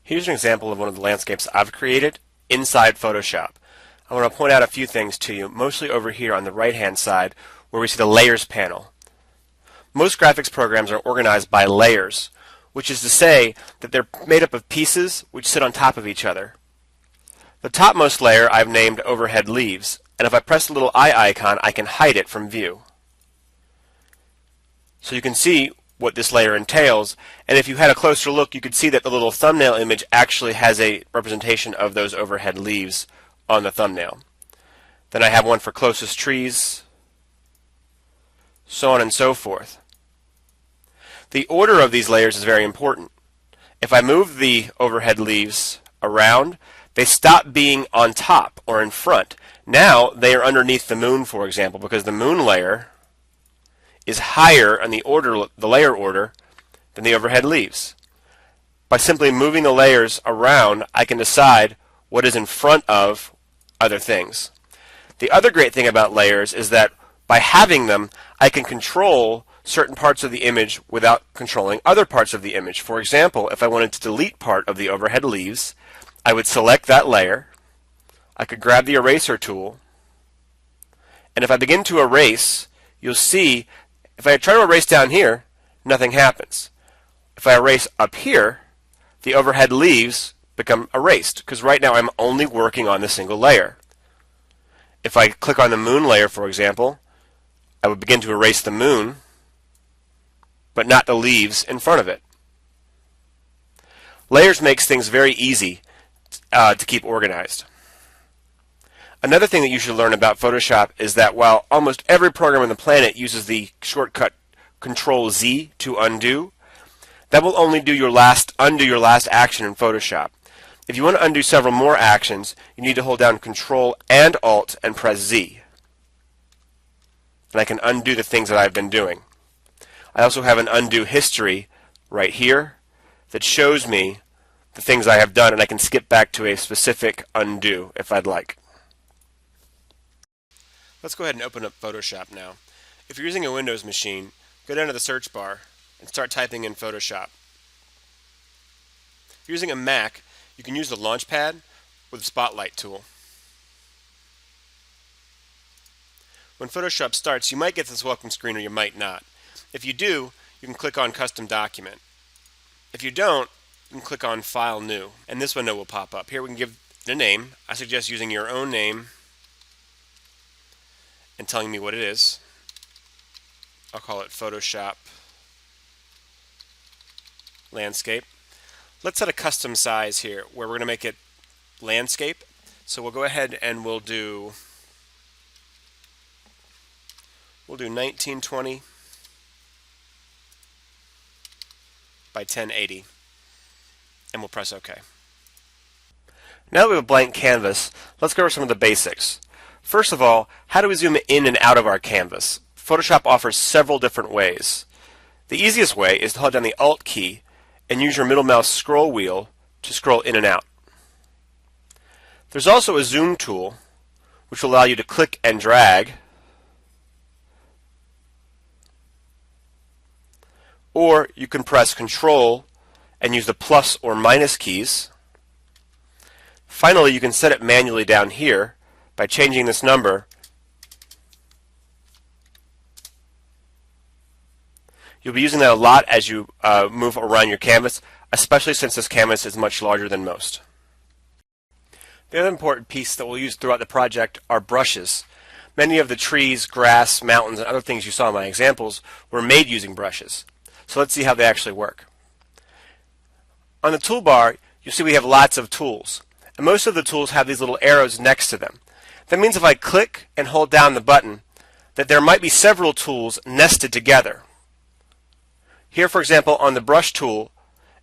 Here's an example of one of the landscapes I've created inside Photoshop. I want to point out a few things to you, mostly over here on the right-hand side where we see the Layers panel. Most graphics programs are organized by layers, which is to say that they're made up of pieces which sit on top of each other. The topmost layer I've named Overhead Leaves, and if I press the little eye icon, I can hide it from view. So you can see what this layer entails, and if you had a closer look, you could see that the little thumbnail image actually has a representation of those overhead leaves on the thumbnail. Then I have one for closest trees, so on and so forth. The order of these layers is very important. If I move the overhead leaves around, they stop being on top or in front. Now they are underneath the moon, for example, because the moon layer is higher on the layer order than the overhead leaves. By simply moving the layers around, I can decide what is in front of other things. The other great thing about layers is that by having them, I can control certain parts of the image without controlling other parts of the image. For example, if I wanted to delete part of the overhead leaves, I would select that layer, I could grab the eraser tool, and if I begin to erase, you'll see if I try to erase down here, nothing happens. If I erase up here, the overhead leaves become erased, because right now I'm only working on the single layer. If I click on the moon layer, for example, I would begin to erase the moon, but not the leaves in front of it. Layers makes things very easy to keep organized. Another thing that you should learn about Photoshop is that while almost every program on the planet uses the shortcut Control-Z to undo, that will only undo your last action in Photoshop. If you want to undo several more actions, you need to hold down Control and Alt and press Z. And I can undo the things that I've been doing. I also have an undo history right here that shows me the things I have done, and I can skip back to a specific undo if I'd like. Let's go ahead and open up Photoshop now. If you're using a Windows machine, go down to the search bar and start typing in Photoshop. If you're using a Mac, you can use the Launchpad or the Spotlight tool. When Photoshop starts, you might get this welcome screen or you might not. If you do, you can click on Custom Document. If you don't, you can click on File New, and this window will pop up. Here we can give it a name. I suggest using your own name and telling me what it is. I'll call it Photoshop Landscape. Let's set a custom size here where we're going to make it landscape. So we'll go ahead and we'll do 1920 by 1080, and we'll press OK. Now that we have a blank canvas, let's go over some of the basics. First of all, how do we zoom in and out of our canvas? Photoshop offers several different ways. The easiest way is to hold down the Alt key and use your middle mouse scroll wheel to scroll in and out. There's also a zoom tool which will allow you to click and drag, or you can press Control and use the plus or minus keys. Finally, you can set it manually down here by changing this number. You'll be using that a lot as you move around your canvas, especially since this canvas is much larger than most. The other important piece that we'll use throughout the project are brushes. Many of the trees, grass, mountains, and other things you saw in my examples were made using brushes. So let's see how they actually work. On the toolbar, you'll see we have lots of tools. And most of the tools have these little arrows next to them. That means if I click and hold down the button, that there might be several tools nested together. Here, for example, on the brush tool,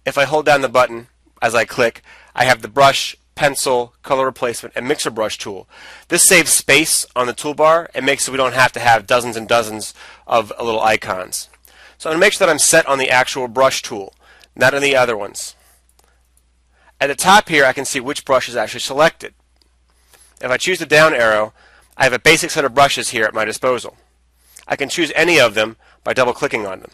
if I hold down the button as I click, I have the brush, pencil, color replacement, and mixer brush tool. This saves space on the toolbar and makes it so we don't have to have dozens and dozens of little icons. So I'm going to make sure that I'm set on the actual brush tool, not on the other ones. At the top here, I can see which brush is actually selected. If I choose the down arrow, I have a basic set of brushes here at my disposal. I can choose any of them by double-clicking on them.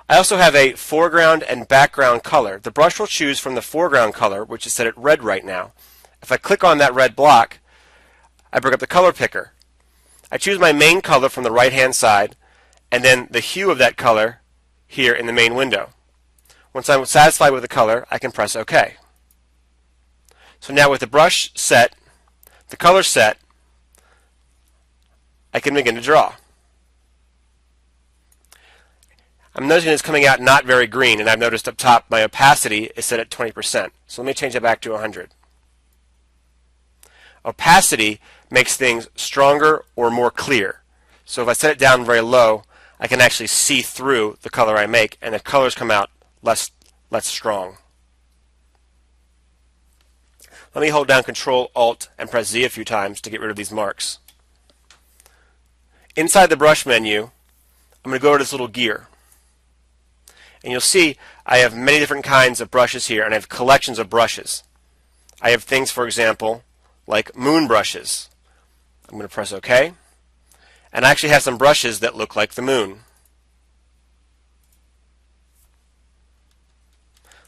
I also have a foreground and background color. The brush will choose from the foreground color, which is set at red right now. If I click on that red block, I bring up the color picker. I choose my main color from the right hand side and then the hue of that color here in the main window. Once I'm satisfied with the color, I can press OK. So now with the brush set, the color set, I can begin to draw. I'm noticing it's coming out not very green, and I've noticed up top my opacity is set at 20%. So let me change that back to 100. Opacity makes things stronger or more clear. So if I set it down very low, I can actually see through the color I make, and the colors come out less strong. Let me hold down Control Alt and press Z a few times to get rid of these marks. Inside the brush menu, I'm going to go over to this little gear. And you'll see I have many different kinds of brushes here, and I have collections of brushes. I have things, for example, like moon brushes. I'm going to press OK. And I actually have some brushes that look like the moon.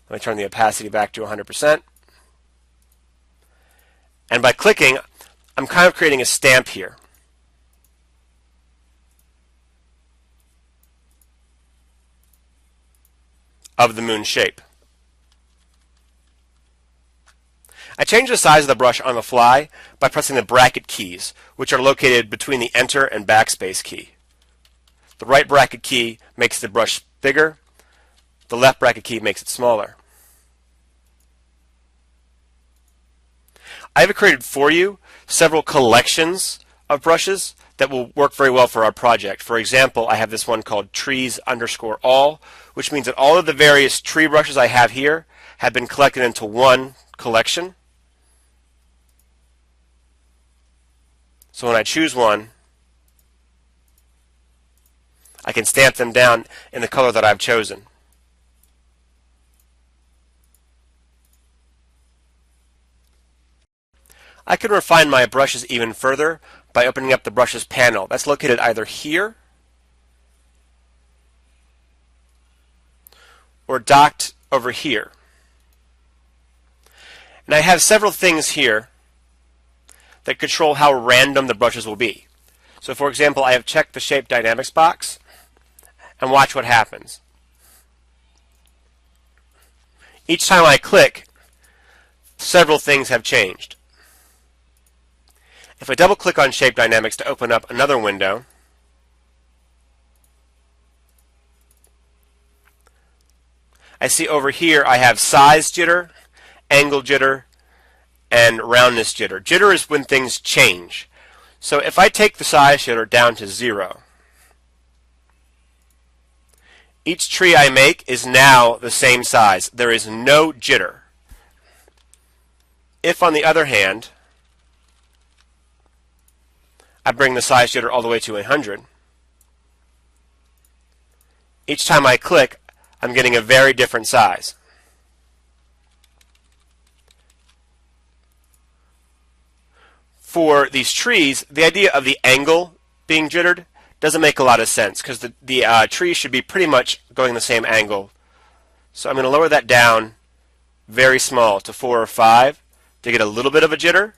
Let me turn the opacity back to 100%. And by clicking, I'm kind of creating a stamp here. Of the moon shape. I change the size of the brush on the fly by pressing the bracket keys, which are located between the Enter and Backspace key. The right bracket key makes the brush bigger, the left bracket key makes it smaller. I have created for you several collections of brushes that will work very well for our project. For example, I have this one called trees_all, which means that all of the various tree brushes I have here have been collected into one collection. So when I choose one, I can stamp them down in the color that I've chosen. I can refine my brushes even further by opening up the brushes panel. That's located either here or docked over here. And I have several things here that control how random the brushes will be. So for example, I have checked the Shape Dynamics box, and watch what happens. Each time I click, several things have changed. If I double click on Shape Dynamics to open up another window, I see over here I have size jitter, angle jitter, and roundness jitter. Jitter is when things change. So if I take the size jitter down to 0, each tree I make is now the same size. There is no jitter. If, on the other hand, I bring the size jitter all the way to 100, each time I click, I'm getting a very different size. For these trees, the idea of the angle being jittered doesn't make a lot of sense because the tree should be pretty much going the same angle. So I'm going to lower that down very small to 4 or 5 to get a little bit of a jitter,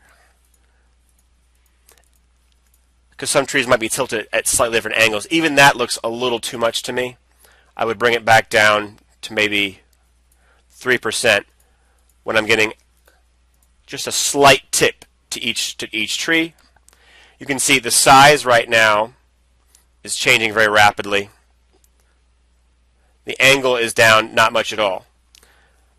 because some trees might be tilted at slightly different angles. Even that looks a little too much to me. I would bring it back down to maybe 3% when I'm getting just a slight tip to each tree. You can see the size right now is changing very rapidly. The angle is down not much at all.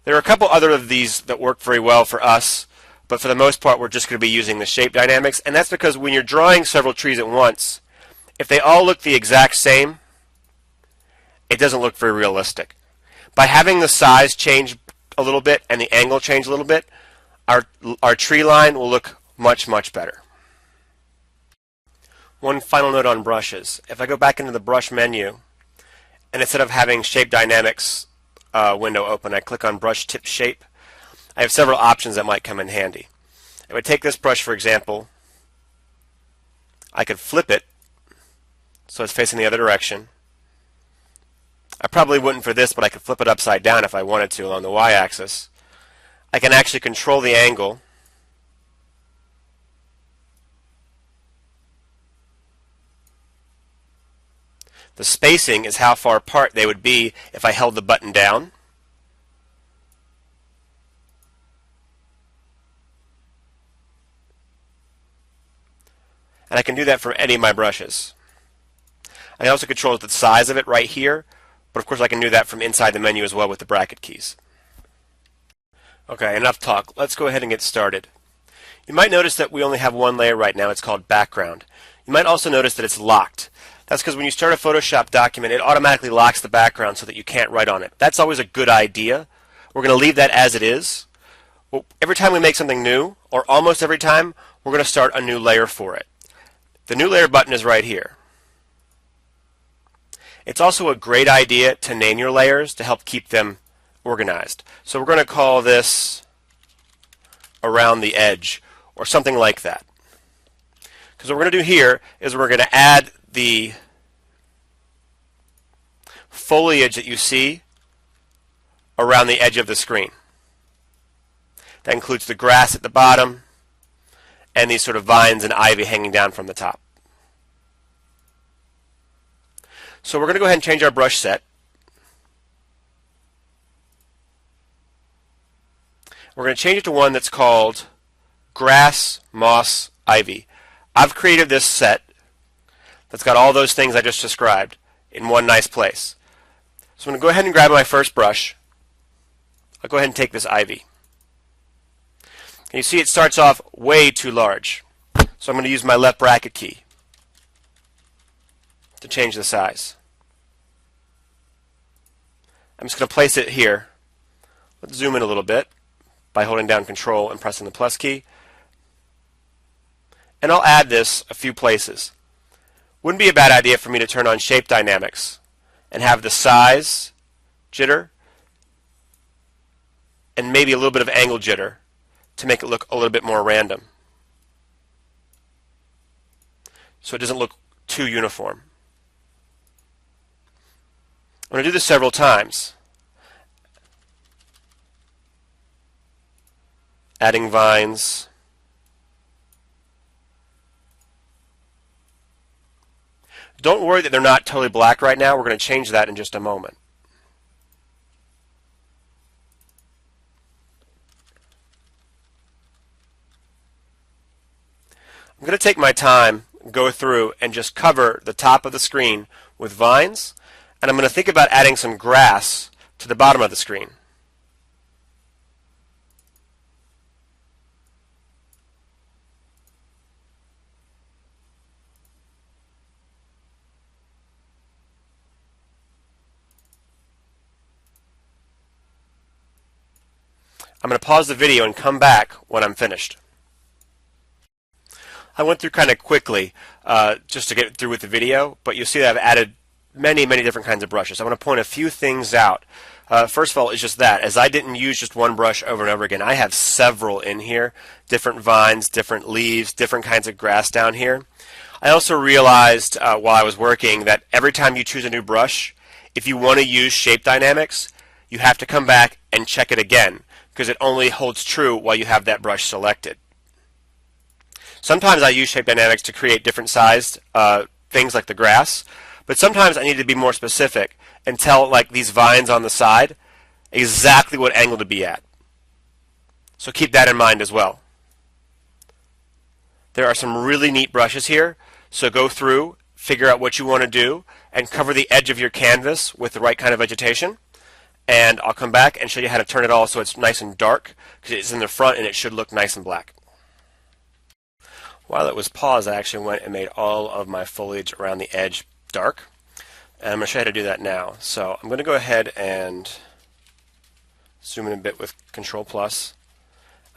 There are a couple other of these that work very well for us, but for the most part we're just going to be using the Shape Dynamics, and that's because when you're drawing several trees at once, if they all look the exact same, it doesn't look very realistic. By having the size change a little bit and the angle change a little bit, our tree line will look much, much better. One final note on brushes. If I go back into the brush menu, and instead of having Shape Dynamics window open, I click on Brush Tip Shape, I have several options that might come in handy. If I take this brush, for example, I could flip it so it's facing the other direction. I probably wouldn't for this, but I could flip it upside down if I wanted to along the y-axis. I can actually control the angle. The spacing is how far apart they would be if I held the button down. And I can do that for any of my brushes. I also control the size of it right here, but of course I can do that from inside the menu as well with the bracket keys. Okay, enough talk. Let's go ahead and get started. You might notice that we only have one layer right now. It's called background. You might also notice that it's locked. That's because when you start a Photoshop document, it automatically locks the background so that you can't write on it. That's always a good idea. We're going to leave that as it is. Well, every time we make something new, or almost every time, we're going to start a new layer for it. The new layer button is right here. It's also a great idea to name your layers to help keep them organized. So we're going to call this around the edge or something like that. Because what we're going to do here is we're going to add the foliage that you see around the edge of the screen. That includes the grass at the bottom and these sort of vines and ivy hanging down from the top. So we're going to go ahead and change our brush set. We're going to change it to one that's called Grass, Moss, Ivy. I've created this set that's got all those things I just described in one nice place. So I'm going to go ahead and grab my first brush. I'll go ahead and take this ivy. And you see it starts off way too large. So I'm going to use my left bracket key to change the size. I'm just going to place it here. Let's zoom in a little bit by holding down Control and pressing the plus key. And I'll add this a few places. Wouldn't be a bad idea for me to turn on shape dynamics and have the size jitter and maybe a little bit of angle jitter to make it look a little bit more random, so it doesn't look too uniform. I'm going to do this several times. Adding vines. Don't worry that they're not totally black right now. We're going to change that in just a moment. I'm going to take my time, go through, and just cover the top of the screen with vines, and I'm going to think about adding some grass to the bottom of the screen. I'm going to pause the video and come back when I'm finished. I went through kind of quickly just to get through with the video, but you'll see that I've added many different kinds of brushes. I want to point a few things out. First of all, it's just that, as I didn't use just one brush over and over again, I have several in here, different vines, different leaves, different kinds of grass down here. I also realized while I was working that every time you choose a new brush, if you want to use shape dynamics, you have to come back and check it again, because it only holds true while you have that brush selected. Sometimes I use shape dynamics to create different sized things like the grass, but sometimes I need to be more specific and tell like these vines on the side exactly what angle to be at. So keep that in mind as well. There are some really neat brushes here, so go through, figure out what you want to do, and cover the edge of your canvas with the right kind of vegetation. And I'll come back and show you how to turn it all so it's nice and dark, because it's in the front and it should look nice and black. While it was paused, I actually went and made all of my foliage around the edge dark. And I'm going to show you how to do that now. So I'm going to go ahead and zoom in a bit with Control Plus.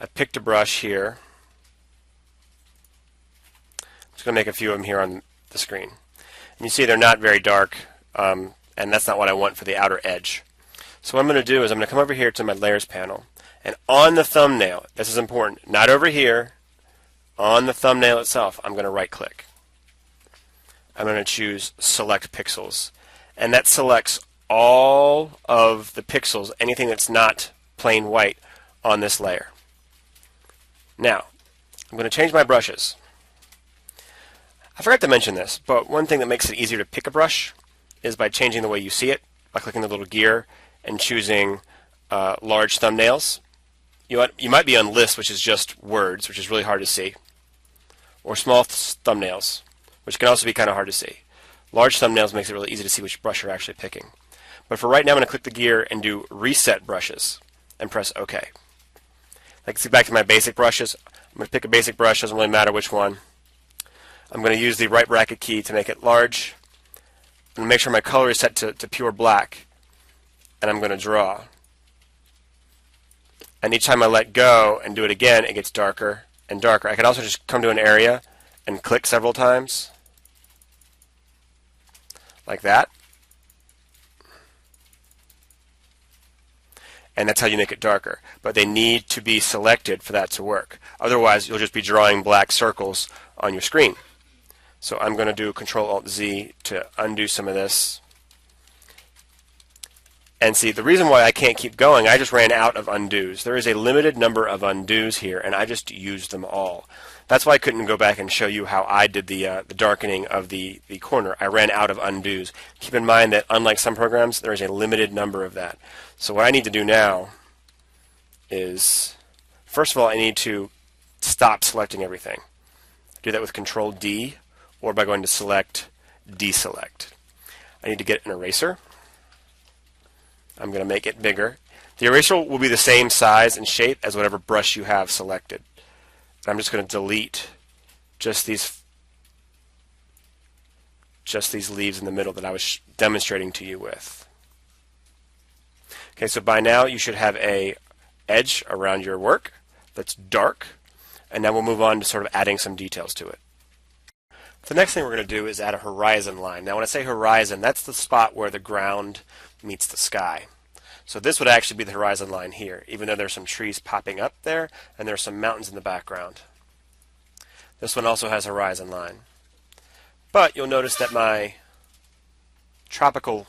I picked a brush here. I'm just going to make a few of them here on the screen. And you see they're not very dark, and that's not what I want for the outer edge. So what I'm going to do is I'm going to come over here to my Layers panel, and on the thumbnail, this is important, not over here, on the thumbnail itself, I'm going to right click. I'm going to choose Select Pixels, and that selects all of the pixels, anything that's not plain white, on this layer. Now, I'm going to change my brushes. I forgot to mention this, but one thing that makes it easier to pick a brush is by changing the way you see it, by clicking the little gear and choosing large thumbnails. You might be on list, which is just words, which is really hard to see, or small thumbnails, which can also be kind of hard to see. Large thumbnails makes it really easy to see which brush you're actually picking. But for right now, I'm going to click the gear and do Reset Brushes and press OK. Let's get back to my basic brushes. I'm going to pick a basic brush, doesn't really matter which one. I'm going to use the right bracket key to make it large. I'm going to make sure my color is set to pure black, and I'm going to draw. And each time I let go and do it again, it gets darker and darker. I can also just come to an area and click several times, like that. And that's how you make it darker. But they need to be selected for that to work. Otherwise, you'll just be drawing black circles on your screen. So I'm going to do Control-Alt-Z to undo some of this. And see, the reason why I can't keep going, I just ran out of undos. There is a limited number of undos here, and I just used them all. That's why I couldn't go back and show you how I did the darkening of the corner. I ran out of undos. Keep in mind that unlike some programs, there is a limited number of that. So what I need to do now is, first of all, I need to stop selecting everything. Do that with Control-D or by going to Select, Deselect. I need to get an eraser. I'm going to make it bigger. The eraser will be the same size and shape as whatever brush you have selected. I'm just going to delete just these leaves in the middle that I was demonstrating to you with. Okay, so by now you should have a edge around your work that's dark, and now we'll move on to sort of adding some details to it. The next thing we're going to do is add a horizon line. Now when I say horizon, that's the spot where the ground meets the sky. So this would actually be the horizon line here, even though there's some trees popping up there and there's some mountains in the background. This one also has horizon line. But you'll notice that my tropical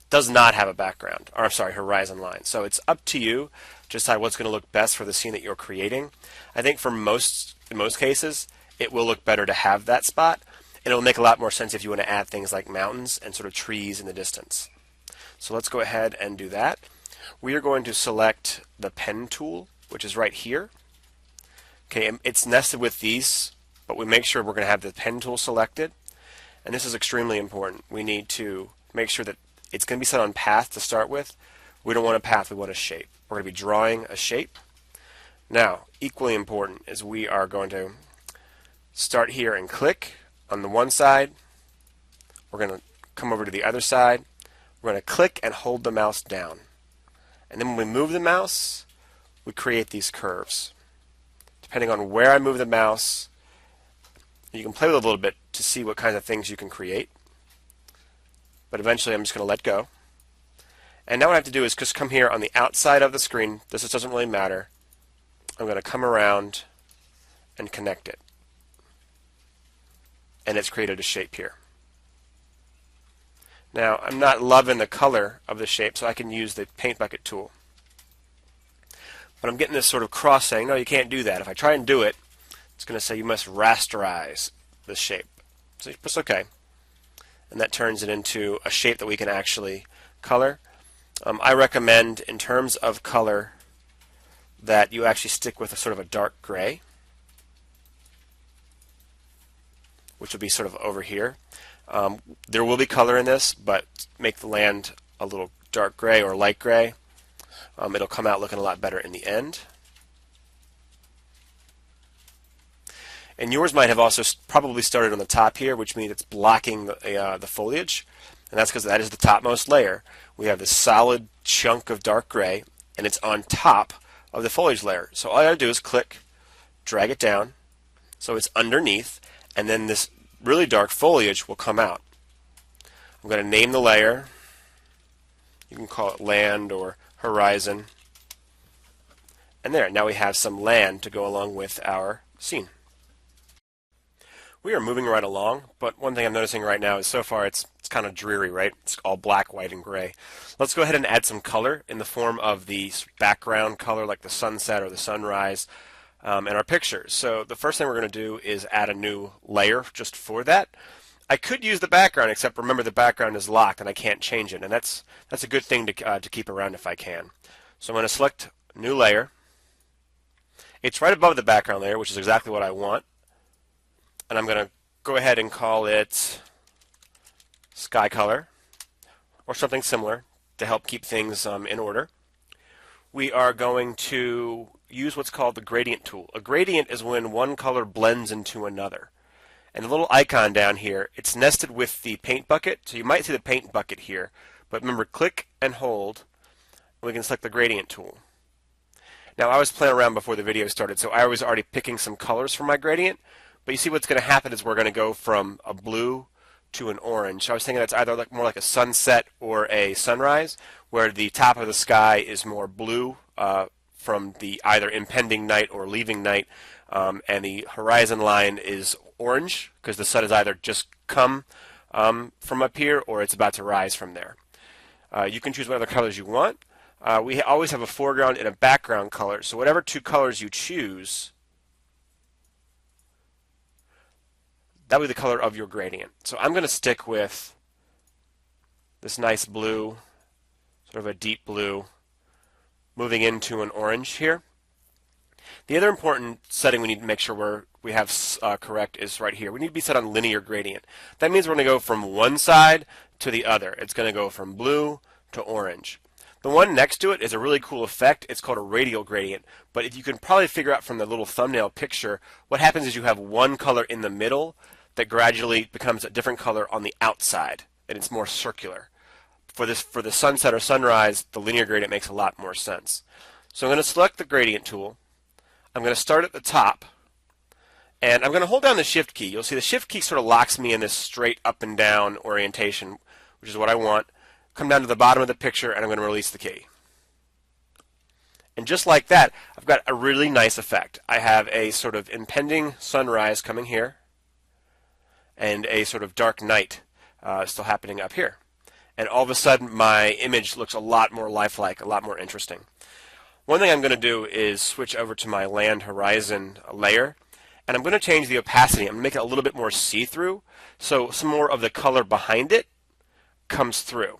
does not have a background, or I'm sorry, horizon line. So it's up to you to decide what's going to look best for the scene that you're creating. I think in most cases, it will look better to have that spot, and it will make a lot more sense if you want to add things like mountains and sort of trees in the distance. So let's go ahead and do that. We are going to select the pen tool, which is right here. Okay, it's nested with these, but we make sure we're going to have the pen tool selected. And this is extremely important. We need to make sure that it's going to be set on path to start with. We don't want a path, we want a shape. We're going to be drawing a shape. Now, equally important is we are going to start here and click on the one side. We're going to come over to the other side. We're going to click and hold the mouse down. And then when we move the mouse, we create these curves. Depending on where I move the mouse, you can play with it a little bit to see what kinds of things you can create. But eventually I'm just going to let go. And now what I have to do is just come here on the outside of the screen. This doesn't really matter. I'm going to come around and connect it. And it's created a shape here. Now, I'm not loving the color of the shape, so I can use the paint bucket tool. But I'm getting this sort of cross saying, no, you can't do that. If I try and do it, it's going to say you must rasterize the shape. So you press OK. And that turns it into a shape that we can actually color. I recommend, in terms of color, that you actually stick with a sort of a dark gray, which will be sort of over here. There will be color in this, but make the land a little dark gray or light gray. It'll come out looking a lot better in the end. And yours might have also probably started on the top here, which means it's blocking the foliage. And that's because that is the topmost layer. We have this solid chunk of dark gray, and it's on top of the foliage layer. So all I gotta do is click, drag it down, so it's underneath, and then this really dark foliage will come out. I'm going to name the layer. You can call it land or horizon. And there, now we have some land to go along with our scene. We are moving right along, but one thing I'm noticing right now is so far it's kind of dreary, right? It's all black, white, and gray. Let's go ahead and add some color in the form of the background color, like the sunset or the sunrise, in our pictures. So the first thing we're going to do is add a new layer just for that. I could use the background, except remember the background is locked and I can't change it, and that's a good thing to keep around if I can. So I'm going to select new layer. It's right above the background layer, which is exactly what I want. And I'm going to go ahead and call it sky color or something similar to help keep things in order. We are going to use what's called the gradient tool. A gradient is when one color blends into another. And the little icon down here, it's nested with the paint bucket. So you might see the paint bucket here. But remember, click and hold, and we can select the gradient tool. Now, I was playing around before the video started, so I was already picking some colors for my gradient. But you see what's going to happen is we're going to go from a blue to an orange. So I was thinking that's either more like a sunset or a sunrise, where the top of the sky is more blue from the either impending night or leaving night, and the horizon line is orange because the sun has either just come from up here or it's about to rise from there. You can choose whatever colors you want. We always have a foreground and a background color, so whatever two colors you choose, that will be the color of your gradient. So I'm going to stick with this nice blue, sort of a deep blue, moving into an orange here. The other important setting we need to make sure we have correct is right here. We need to be set on linear gradient. That means we're going to go from one side to the other. It's going to go from blue to orange. The one next to it is a really cool effect. It's called a radial gradient. But if you can probably figure out from the little thumbnail picture, what happens is you have one color in the middle that gradually becomes a different color on the outside, and it's more circular. For the sunset or sunrise, the linear gradient makes a lot more sense. So I'm going to select the gradient tool. I'm going to start at the top, and I'm going to hold down the Shift key. You'll see the Shift key sort of locks me in this straight up and down orientation, which is what I want. Come down to the bottom of the picture, and I'm going to release the key. And just like that, I've got a really nice effect. I have a sort of impending sunrise coming here, and a sort of dark night still happening up here. And all of a sudden, my image looks a lot more lifelike, a lot more interesting. One thing I'm going to do is switch over to my land horizon layer, and I'm going to change the opacity. I'm going to make it a little bit more see-through, so some more of the color behind it comes through.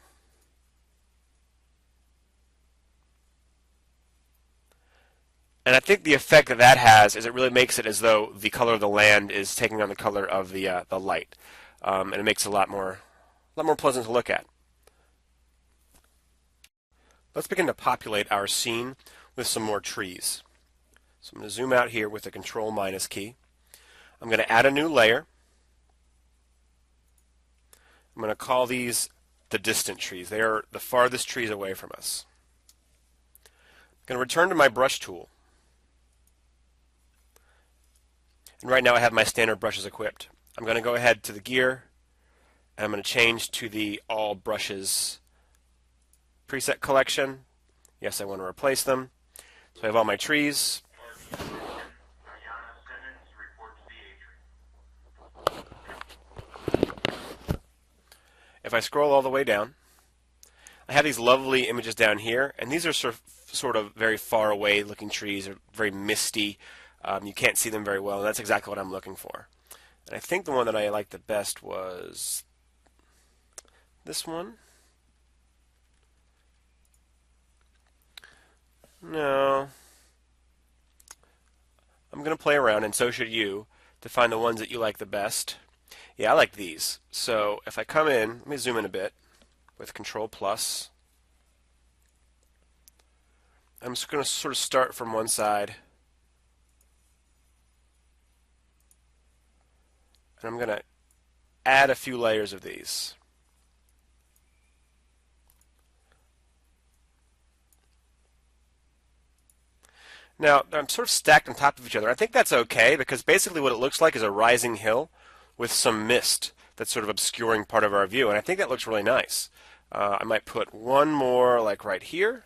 And I think the effect that that has is it really makes it as though the color of the land is taking on the color of the light, and it makes it a lot more pleasant to look at. Let's begin to populate our scene with some more trees. So I'm going to zoom out here with the Control minus key. I'm going to add a new layer. I'm going to call these the distant trees. They are the farthest trees away from us. I'm going to return to my brush tool. And right now I have my standard brushes equipped. I'm going to go ahead to the gear, and I'm going to change to the all brushes preset collection. Yes, I want to replace them. So I have all my trees. If I scroll all the way down, I have these lovely images down here, and these are sort of very far away looking trees. They're very misty. You can't see them very well, and that's exactly what I'm looking for. And I think the one that I liked the best was this one. No. I'm going to play around, and so should you, to find the ones that you like the best. Yeah, I like these. So if I come in, let me zoom in a bit with Control plus. I'm just going to sort of start from one side. And I'm going to add a few layers of these. Now, I'm sort of stacked on top of each other. I think that's okay because basically what it looks like is a rising hill with some mist that's sort of obscuring part of our view, and I think that looks really nice. I might put one more like right here.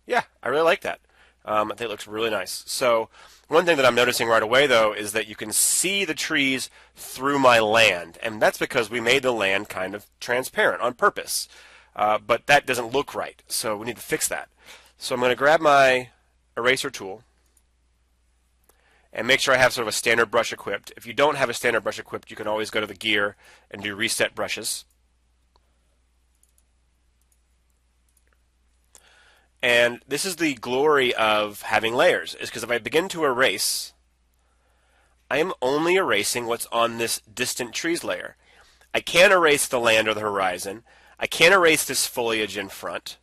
Yeah, I really like that. I think it looks really nice. So one thing that I'm noticing right away, though, is that you can see the trees through my land, and that's because we made the land kind of transparent on purpose. But that doesn't look right, so we need to fix that. So I'm going to grab my eraser tool and make sure I have sort of a standard brush equipped. If you don't have a standard brush equipped, you can always go to the gear and do reset brushes. And this is the glory of having layers, is because if I begin to erase, I am only erasing what's on this distant trees layer. I can't erase the land or the horizon. I can't erase this foliage in front.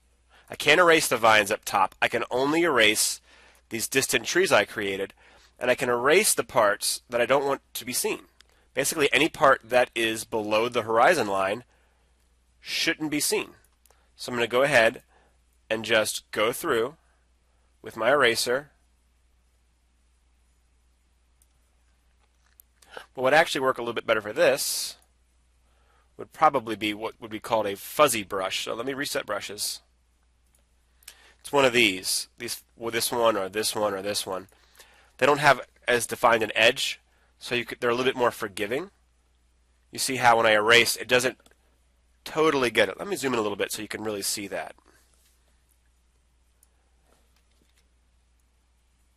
I can't erase the vines up top. I can only erase these distant trees I created, and I can erase the parts that I don't want to be seen. Basically, any part that is below the horizon line shouldn't be seen. So I'm going to go ahead and just go through with my eraser. What would actually work a little bit better for this would probably be what would be called a fuzzy brush. So let me reset brushes. It's one of these. Well, this one or this one or this one. They don't have as defined an edge, so they're a little bit more forgiving. You see how when I erase, it doesn't totally get it. Let me zoom in a little bit so you can really see that.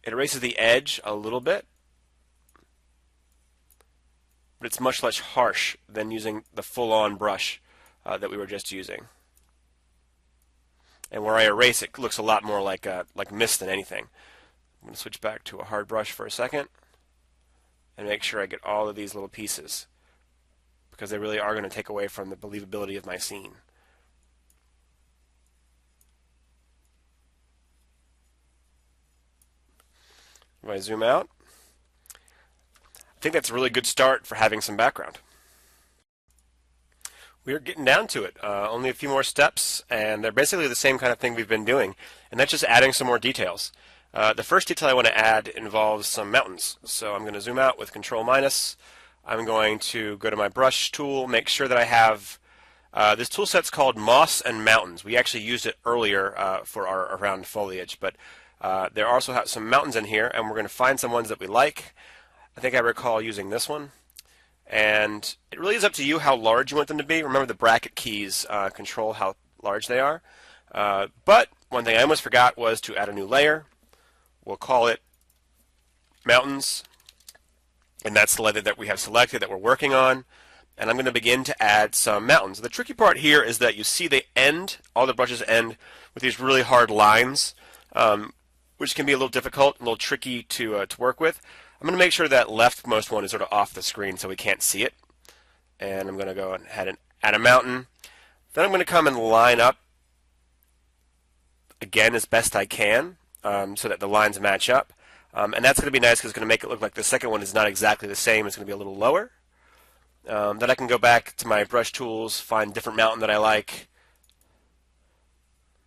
It erases the edge a little bit, but it's much less harsh than using the full-on brush that we were just using. And where I erase, it looks a lot more like mist than anything. I'm going to switch back to a hard brush for a second and make sure I get all of these little pieces, because they really are going to take away from the believability of my scene. If I zoom out, I think that's a really good start for having some background. We're getting down to it. Only a few more steps, and they're basically the same kind of thing we've been doing, and that's just adding some more details. The first detail I want to add involves some mountains. So I'm going to zoom out with Control minus. I'm going to go to my brush tool, make sure that I have this tool set's called Moss and Mountains. We actually used it earlier for our around foliage, but there also have some mountains in here, and we're going to find some ones that we like. I think I recall using this one. And it really is up to you how large you want them to be. Remember, the bracket keys control how large they are. But one thing I almost forgot was to add a new layer. We'll call it Mountains. And that's the layer that we have selected that we're working on. And I'm going to begin to add some mountains. The tricky part here is that you see they end, all the brushes end with these really hard lines, which can be a little difficult, a little tricky to work with. I'm going to make sure that leftmost one is sort of off the screen so we can't see it. And I'm going to go ahead and add a mountain. Then I'm going to come and line up again as best I can so that the lines match up. And that's going to be nice because it's going to make it look like the second one is not exactly the same. It's going to be a little lower. Then I can go back to my brush tools, find a different mountain that I like.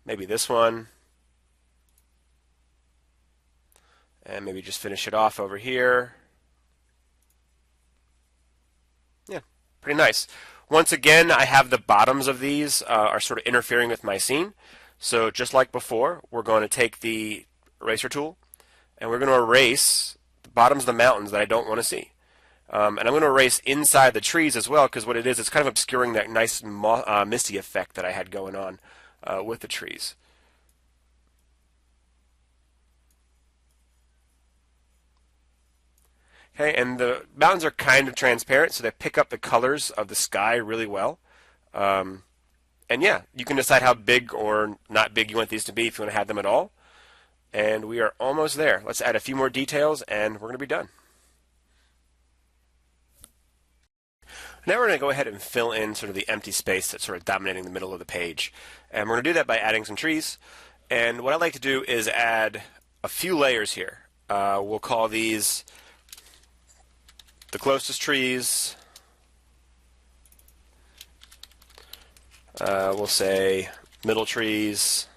Maybe this one. And maybe just finish it off over here. Yeah, pretty nice. Once again, I have the bottoms of these are sort of interfering with my scene. So just like before, we're going to take the eraser tool and we're going to erase the bottoms of the mountains that I don't want to see. And I'm going to erase inside the trees as well, because what it is, it's kind of obscuring that nice misty effect that I had going on with the trees. Okay, and the mountains are kind of transparent, so they pick up the colors of the sky really well. And yeah, you can decide how big or not big you want these to be if you want to have them at all. And we are almost there. Let's add a few more details and we're going to be done. Now we're going to go ahead and fill in sort of the empty space that's sort of dominating the middle of the page. And we're going to do that by adding some trees. And what I like to do is add a few layers here. We'll call these the closest trees. We'll say middle trees.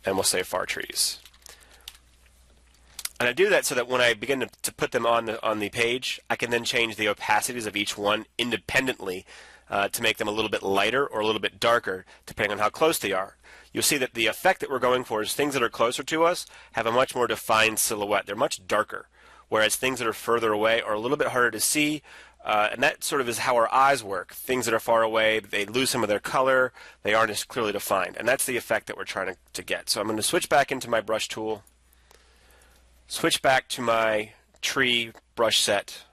And we'll say far trees. And I do that so that when I begin to put them on the page, I can then change the opacities of each one independently to make them a little bit lighter or a little bit darker, depending on how close they are. You'll see that the effect that we're going for is things that are closer to us have a much more defined silhouette. They're much darker, whereas things that are further away are a little bit harder to see, and that sort of is how our eyes work. Things that are far away, they lose some of their color, they aren't as clearly defined, and that's the effect that we're trying to get. So I'm going to switch back into my brush tool, switch back to my tree brush set.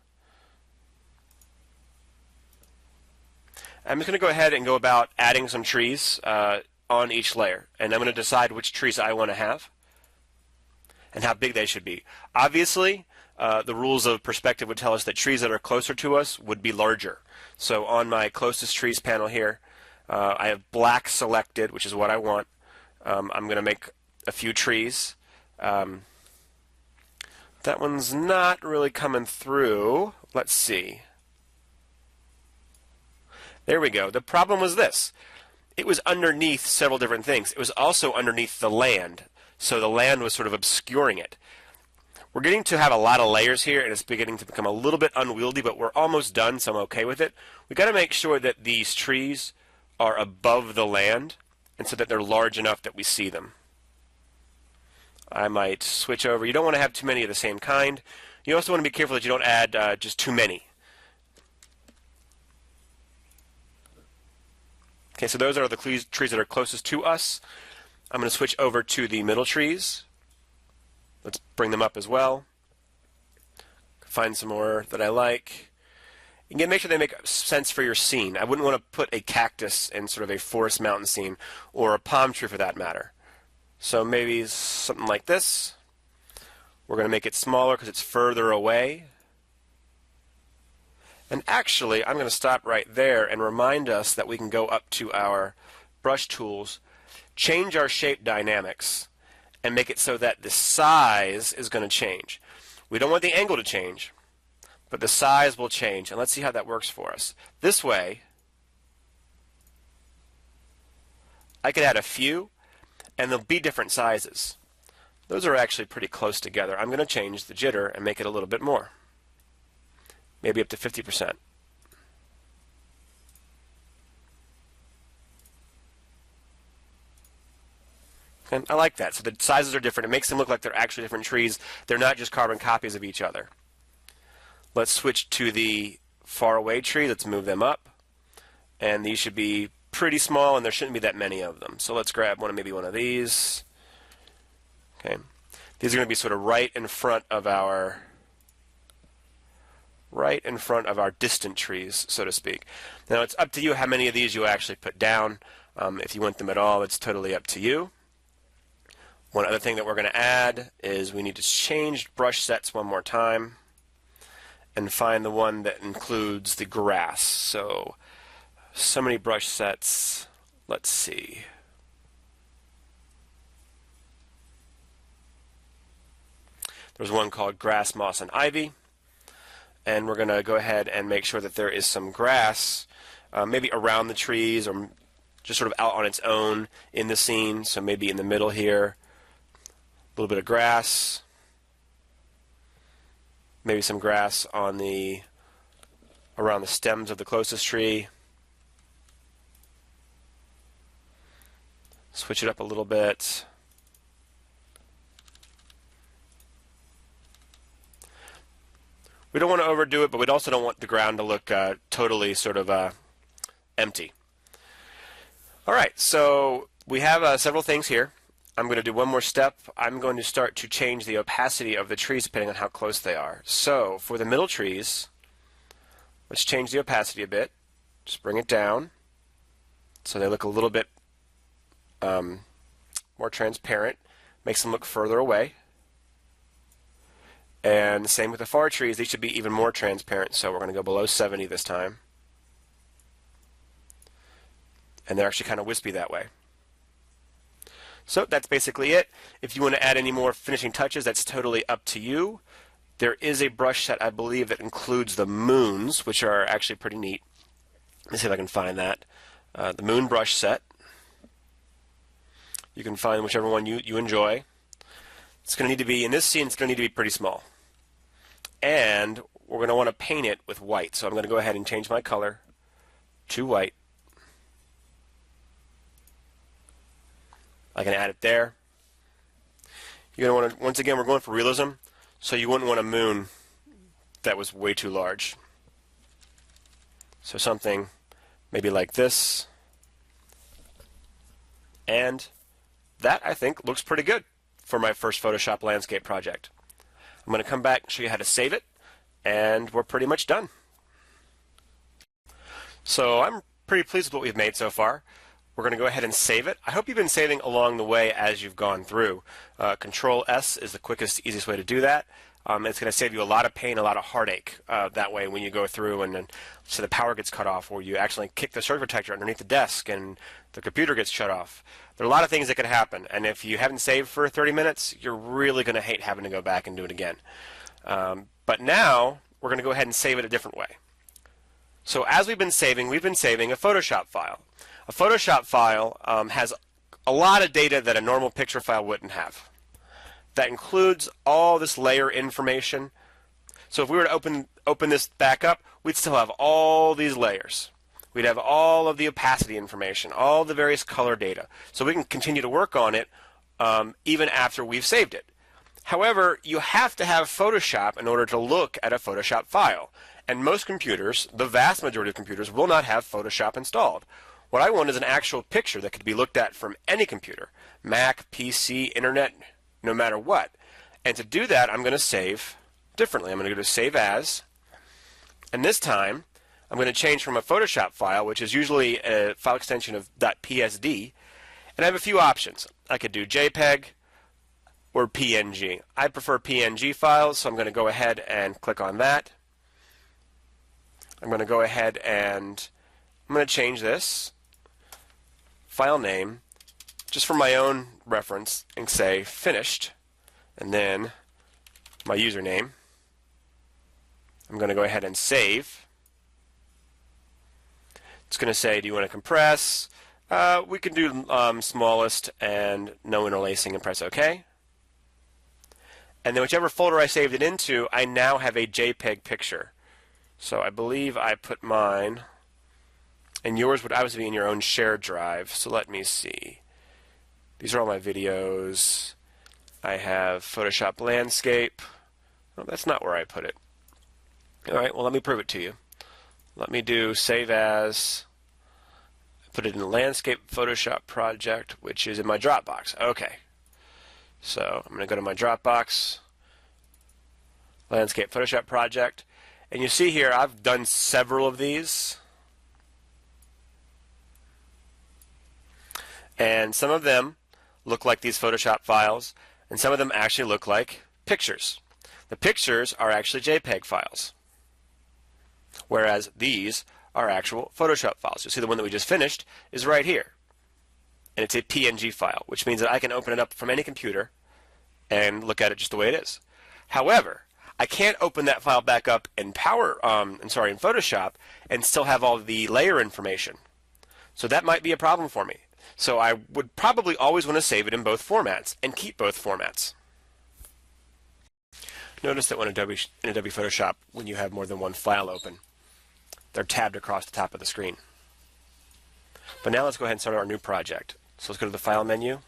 I'm just going to go ahead and go about adding some trees on each layer, and I'm going to decide which trees I want to have and how big they should be. Obviously, the rules of perspective would tell us that trees that are closer to us would be larger. So on my closest trees panel here, I have black selected, which is what I want. I'm going to make a few trees. That one's not really coming through. Let's see. There we go. The problem was this. It was underneath several different things. It was also underneath the land, so the land was sort of obscuring it. We're getting to have a lot of layers here, and it's beginning to become a little bit unwieldy, but we're almost done, so I'm okay with it. We've got to make sure that these trees are above the land, and so that they're large enough that we see them. I might switch over. You don't want to have too many of the same kind. You also want to be careful that you don't add just too many. Okay, so those are the trees that are closest to us. I'm going to switch over to the middle trees. Let's bring them up as well. Find some more that I like. And make sure they make sense for your scene. I wouldn't want to put a cactus in sort of a forest mountain scene, or a palm tree for that matter. So maybe something like this. We're going to make it smaller because it's further away. And actually, I'm going to stop right there and remind us that we can go up to our brush tools, change our shape dynamics, and make it so that the size is going to change. We don't want the angle to change, but the size will change. And let's see how that works for us. This way, I could add a few, and they'll be different sizes. Those are actually pretty close together. I'm going to change the jitter and make it a little bit more. Maybe up to 50%. And I like that. So the sizes are different. It makes them look like they're actually different trees. They're not just carbon copies of each other. Let's switch to the far away tree. Let's move them up. And these should be pretty small, and there shouldn't be that many of them. So let's grab maybe one of these. Okay. These are going to be sort of right in front of our distant trees, so to speak. Now it's up to you how many of these you actually put down. If you want them at all, it's totally up to you. One other thing that we're going to add is we need to change brush sets one more time and find the one that includes the grass. So many brush sets. Let's see. There's one called grass, moss, and ivy. And we're going to go ahead and make sure that there is some grass, maybe around the trees or just sort of out on its own in the scene. So maybe in the middle here, a little bit of grass. Maybe some grass on around the stems of the closest tree. Switch it up a little bit. We don't want to overdo it, but we also don't want the ground to look totally sort of empty. All right, so we have several things here. I'm going to do one more step. I'm going to start to change the opacity of the trees depending on how close they are. So for the middle trees, let's change the opacity a bit. Just bring it down so they look a little bit more transparent. Makes them look further away. And the same with the far trees. These should be even more transparent, so we're going to go below 70 this time. And they're actually kind of wispy that way. So that's basically it. If you want to add any more finishing touches, that's totally up to you. There is a brush set, I believe, that includes the moons, which are actually pretty neat. Let me see if I can find that. The moon brush set. You can find whichever one you enjoy. It's going to need to be, in this scene, it's going to need to be pretty small. And we're going to want to paint it with white. So I'm going to go ahead and change my color to white. I can add it there. You're going to want to, once again, we're going for realism, so you wouldn't want a moon that was way too large. So something maybe like this. And that, I think, looks pretty good for my first Photoshop landscape project. I'm going to come back and show you how to save it, and we're pretty much done. So I'm pretty pleased with what we've made so far. We're going to go ahead and save it. I hope you've been saving along the way as you've gone through. Control S is the quickest, easiest way to do that. It's going to save you a lot of pain, a lot of heartache that way when you go through and then so the power gets cut off, or you accidentally kick the surge protector underneath the desk and the computer gets shut off. There are a lot of things that could happen, and if you haven't saved for 30 minutes, you're really going to hate having to go back and do it again. But now we're going to go ahead and save it a different way. So as we've been saving a Photoshop file. A Photoshop file has a lot of data that a normal picture file wouldn't have. That includes all this layer information. So if we were to open this back up, we'd still have all these layers. We'd have all of the opacity information, all the various color data. So we can continue to work on it even after we've saved it. However, you have to have Photoshop in order to look at a Photoshop file. And most computers, the vast majority of computers, will not have Photoshop installed. What I want is an actual picture that could be looked at from any computer, Mac, PC, Internet, no matter what. And to do that, I'm going to save differently. I'm going to go to Save As, and this time I'm going to change from a Photoshop file, which is usually a file extension of .psd, and I have a few options. I could do JPEG or PNG. I prefer PNG files, so I'm going to go ahead and click on that. I'm going to go ahead and I'm going to change this file name just for my own reference and say finished, and then my username. I'm going to go ahead and save. It's going to say, do you want to compress? We can do smallest and no interlacing and press OK. And then whichever folder I saved it into, I now have a JPEG picture. So I believe I put mine, and yours would obviously be in your own shared drive. So let me see. These are all my videos. I have Photoshop Landscape. Oh, that's not where I put it. All right, well, let me prove it to you. Let me do Save As. Put it in the Landscape Photoshop project, which is in my Dropbox. Okay. So I'm going to go to my Dropbox, Landscape Photoshop project. And you see here, I've done several of these. And some of them look like these Photoshop files, and some of them actually look like pictures. The pictures are actually JPEG files, whereas these are actual Photoshop files. You'll see the one that we just finished is right here, and it's a PNG file, which means that I can open it up from any computer and look at it just the way it is. However, I can't open that file back up in Photoshop and still have all the layer information. So that might be a problem for me. So I would probably always want to save it in both formats and keep both formats. Notice that in Adobe Photoshop, when you have more than one file open, they're tabbed across the top of the screen. But now let's go ahead and start our new project. So let's go to the File menu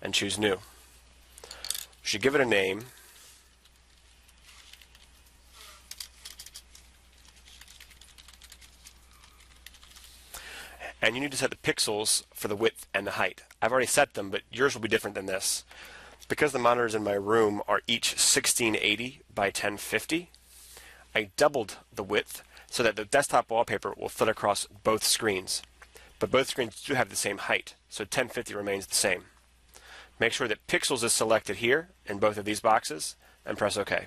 and choose New. We should give it a name. And you need to set the pixels for the width and the height. I've already set them, but yours will be different than this. Because the monitors in my room are each 1680 by 1050, I doubled the width so that the desktop wallpaper will fit across both screens. But both screens do have the same height, so 1050 remains the same. Make sure that Pixels is selected here in both of these boxes and press OK.